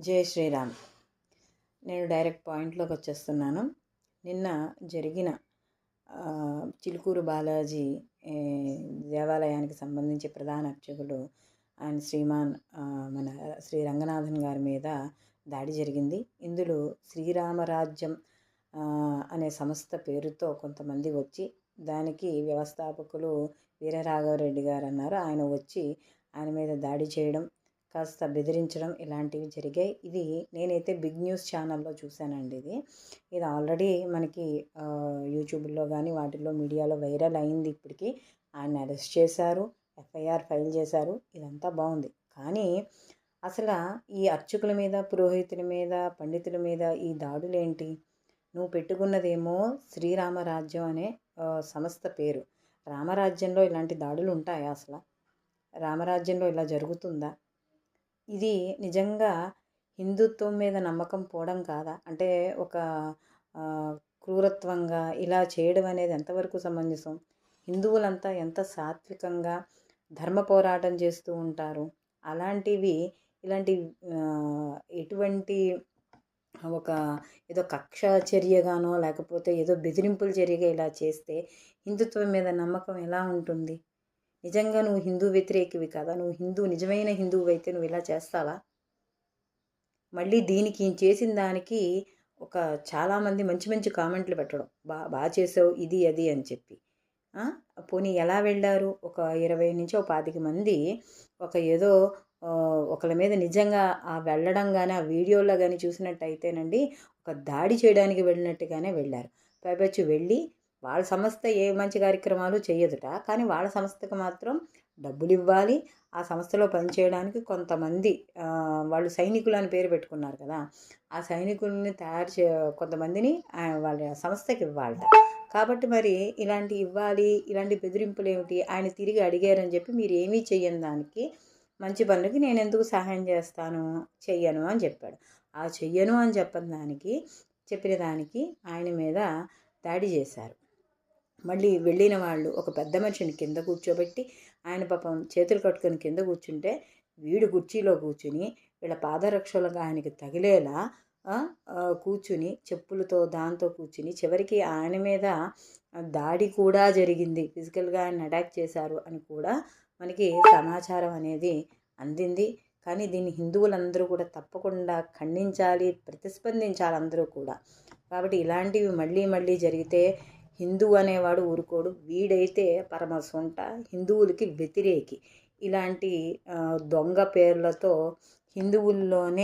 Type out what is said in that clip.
జై శ్రీరామ్. నేను డైరెక్ట్ పాయింట్లోకి వచ్చేస్తున్నాను. నిన్న జరిగిన చిలుకూరు బాలాజీ దేవాలయానికి సంబంధించి ప్రధాన అర్చకుడు ఆయన శ్రీమాన్ మన శ్రీ రంగనాథన్ గారి మీద దాడి జరిగింది. ఇందులో శ్రీరామరాజ్యం అనే సంస్థ పేరుతో కొంతమంది వచ్చి దానికి వ్యవస్థాపకులు వీరరాఘవరెడ్డి గారు అన్నారు. ఆయన వచ్చి ఆయన మీద దాడి చేయడం, కాస్త బెదిరించడం ఇలాంటివి జరిగాయి. ఇది నేనైతే బిగ్ న్యూస్ ఛానల్లో చూశానండి. ఇది ఆల్రెడీ మనకి యూట్యూబ్లో కానీ వాటిల్లో మీడియాలో వైరల్ అయింది. ఇప్పటికీ ఆయన అరెస్ట్ చేశారు, ఎఫ్ఐఆర్ ఫైల్ చేశారు. ఇదంతా బాగుంది. కానీ అసలు ఈ అర్చకుల మీద, పురోహితుల మీద, పండితుల మీద ఈ దాడులేంటి? నువ్వు పెట్టుకున్నదేమో శ్రీరామరాజ్యం అనే సంస్థ పేరు. రామరాజ్యంలో ఇలాంటి దాడులు ఉంటాయా? అసలు రామరాజ్యంలో ఇలా జరుగుతుందా? ఇది నిజంగా హిందుత్వం మీద నమ్మకం పోవడం కాదా? అంటే ఒక క్రూరత్వంగా ఇలా చేయడం అనేది ఎంతవరకు సమంజసం? హిందువులంతా ఎంత సాత్వికంగా ధర్మ పోరాటం చేస్తూ ఉంటారు. ఇలాంటి ఎటువంటి ఒక ఏదో కక్ష చర్యగానో లేకపోతే ఏదో బెదిరింపుల చర్యగా ఇలా చేస్తే హిందుత్వం మీద నమ్మకం ఎలా ఉంటుంది? నిజంగా నువ్వు హిందూ వ్యతిరేకివి కదా? నువ్వు నిజమైన హిందువు అయితే నువ్వు ఇలా చేస్తావా? మళ్ళీ దీనికి చేసిన దానికి చాలామంది మంచి మంచి కామెంట్లు పెట్టడం, బాగా చేసావు ఇది అది అని చెప్పి. పోనీ ఎలా వెళ్ళారు? ఒక 20 నుంచి 25 మంది ఏదో ఒకళ్ళ మీద నిజంగా వెళ్ళడం కానీ ఆ వీడియోలో కానీ చూసినట్టయితేనండి ఒక దాడి చేయడానికి వెళ్ళినట్టుగానే వెళ్ళారు. పైపచ్చి వెళ్ళి వాళ్ళ సంస్థ ఏ మంచి కార్యక్రమాలు చేయదుట, కానీ వాళ్ళ సంస్థకు మాత్రం డబ్బులు ఇవ్వాలి. ఆ సంస్థలో పనిచేయడానికి కొంతమంది వాళ్ళు సైనికులు అని పేరు పెట్టుకున్నారు కదా, ఆ సైనికుల్ని కొంతమందిని వాళ్ళ సంస్థకి ఇవ్వాలట. కాబట్టి మరి ఇలాంటి బెదిరింపులు ఏమిటి? ఆయన తిరిగి అడిగారని చెప్పి మీరు ఏమీ చెయ్యని దానికి, మంచి పనులకి నేను ఎందుకు సహాయం చేస్తాను, చెయ్యను అని చెప్పాడు. ఆ చెయ్యను అని చెప్పిన దానికి ఆయన మీద దాడి చేశారు. మళ్ళీ వెళ్ళిన వాళ్ళు ఒక పెద్ద మనిషిని కింద కూర్చోబెట్టి ఆయన పాపం చేతులు కట్టుకొని కింద కూర్చుంటే వీడు కుర్చీలో కూర్చుని వీళ్ళ పాదరక్షలుగా ఆయనకి తగిలేలా కూర్చుని చెప్పులతో దాంతో కూర్చుని చివరికి ఆయన మీద దాడి కూడా జరిగింది. ఫిజికల్గా ఆయన అటాక్ చేశారు అని కూడా మనకి సమాచారం అనేది అందింది. కానీ దీన్ని హిందువులందరూ కూడా తప్పకుండా ఖండించాలి, ప్రతిస్పందించాలి అందరూ కూడా. కాబట్టి ఇలాంటివి మళ్ళీ జరిగితే హిందువు అనేవాడు ఊరుకోడు. వీడైతే పరమ సొంట, హిందువులకి వ్యతిరేకి. ఇలాంటి దొంగ పేర్లతో హిందువుల్లోనే